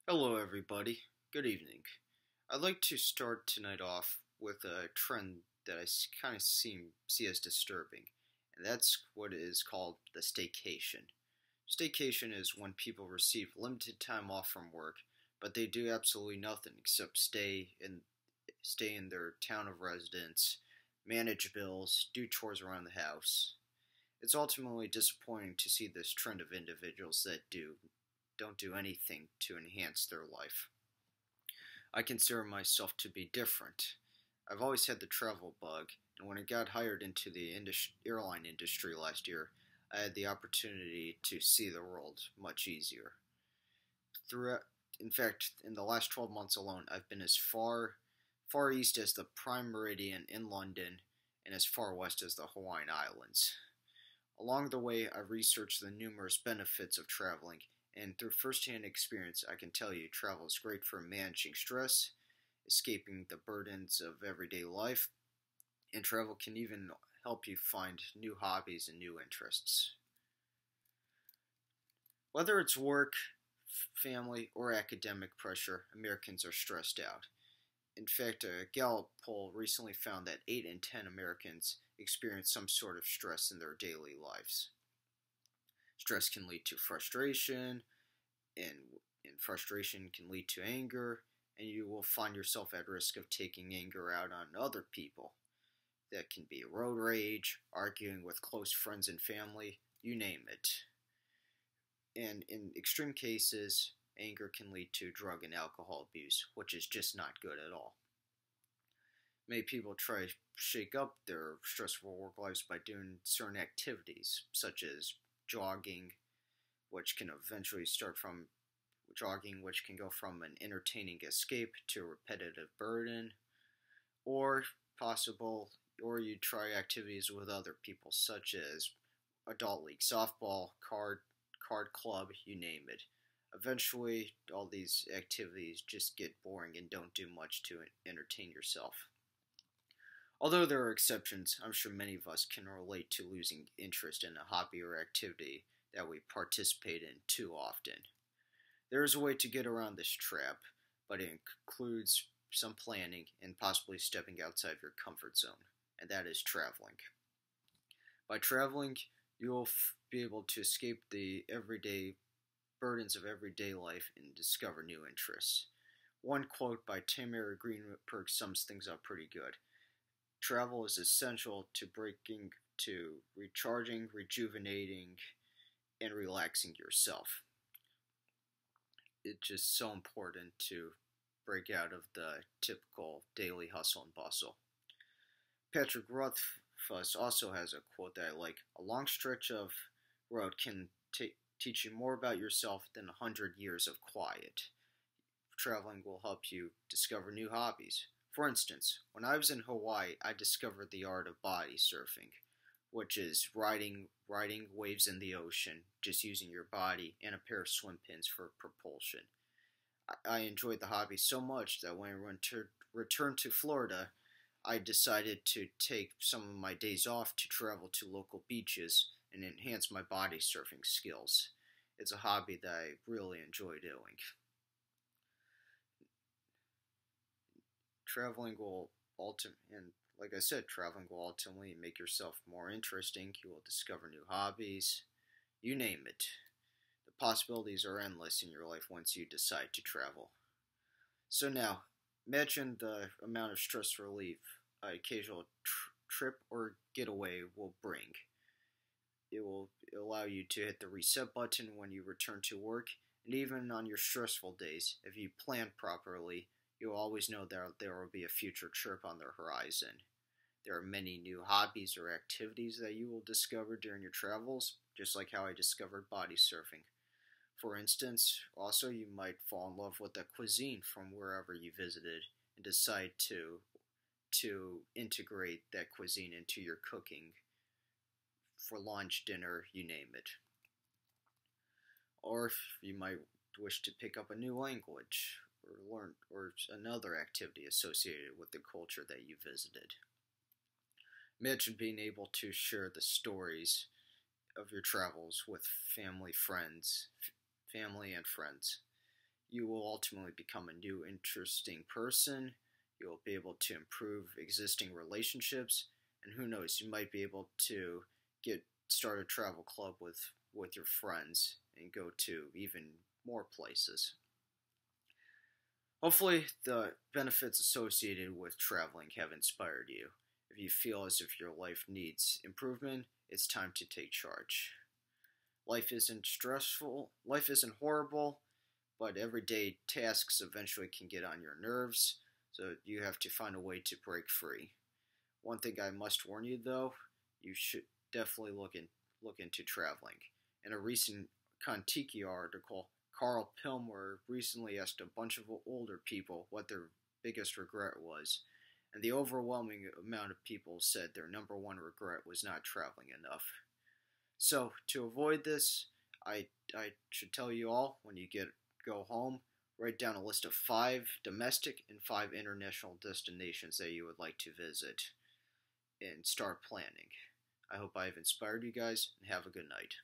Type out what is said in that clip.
Hello, everybody. Good evening. I'd like to start tonight off with a trend that I kind of see as disturbing, and that's what is called the staycation. Staycation is when people receive limited time off from work, but they do absolutely nothing except stay in their town of residence, manage bills, do chores around the house. It's ultimately disappointing to see this trend of individuals that don't do anything to enhance their life. I consider myself to be different. I've always had the travel bug, and when I got hired into the airline industry last year, I had the opportunity to see the world much easier. Throughout, in fact, in the last 12 months alone, I've been as far east as the Prime Meridian in London and as far west as the Hawaiian Islands. Along the way, I researched the numerous benefits of traveling, and through firsthand experience, I can tell you travel is great for managing stress, escaping the burdens of everyday life, and travel can even help you find new hobbies and new interests. Whether it's work, family, or academic pressure, Americans are stressed out. In fact, a Gallup poll recently found that 8 in 10 Americans experience some sort of stress in their daily lives. Stress can lead to frustration, and frustration can lead to anger, and you will find yourself at risk of taking anger out on other people. That can be road rage, arguing with close friends and family, you name it. And in extreme cases, anger can lead to drug and alcohol abuse, which is just not good at all. Many people try to shake up their stressful work lives by doing certain activities, such as jogging, which can eventually start from jogging, which can go from an entertaining escape to a repetitive burden, or possible, or you try activities with other people, such as adult league softball, card club, you name it. Eventually, all these activities just get boring and don't do much to entertain yourself. Although there are exceptions, I'm sure many of us can relate to losing interest in a hobby or activity that we participate in too often. There is a way to get around this trap, but it includes some planning and possibly stepping outside your comfort zone, and that is traveling. By traveling, you will be able to escape the everyday burdens of everyday life and discover new interests. One quote by Tamara Greenberg sums things up pretty good. Travel is essential to recharging, rejuvenating, and relaxing yourself. It's just so important to break out of the typical daily hustle and bustle. Patrick Rothfuss also has a quote that I like. A long stretch of road can teach you more about yourself than 100 years of quiet. Traveling will help you discover new hobbies. For instance, when I was in Hawaii, I discovered the art of body surfing, which is riding waves in the ocean, just using your body and a pair of swim pins for propulsion. I enjoyed the hobby so much that when I returned to Florida, I decided to take some of my days off to travel to local beaches and enhance my body surfing skills. It's a hobby that I really enjoy doing. Traveling will ultimately, like I said, traveling will ultimately make yourself more interesting. You will discover new hobbies, you name it. The possibilities are endless in your life once you decide to travel. So now, imagine the amount of stress relief an occasional trip or getaway will bring. It will allow you to hit the reset button when you return to work, and even on your stressful days, if you plan properly, you'll always know that there will be a future trip on the horizon. There are many new hobbies or activities that you will discover during your travels, just like how I discovered body surfing. For instance, also you might fall in love with the cuisine from wherever you visited and decide to integrate that cuisine into your cooking for lunch, dinner, you name it. Or you might wish to pick up a new language or learn or another activity associated with the culture that you visited. Imagine being able to share the stories of your travels with family and friends. you will ultimately become a new, interesting person. You will be able to improve existing relationships, and who knows, you might be able to start a travel club with your friends and go to even more places. Hopefully, the benefits associated with traveling have inspired you. If you feel as if your life needs improvement, it's time to take charge. Life isn't stressful, life isn't horrible, but everyday tasks eventually can get on your nerves, so you have to find a way to break free. One thing I must warn you though, you should definitely look into traveling. In a recent Kontiki article, Carl Pilmer recently asked a bunch of older people what their biggest regret was, and the overwhelming amount of people said their number one regret was not traveling enough. So, to avoid this, I should tell you all when you go home, write down a list of 5 domestic and 5 international destinations that you would like to visit and start planning. I hope I've inspired you guys, and have a good night.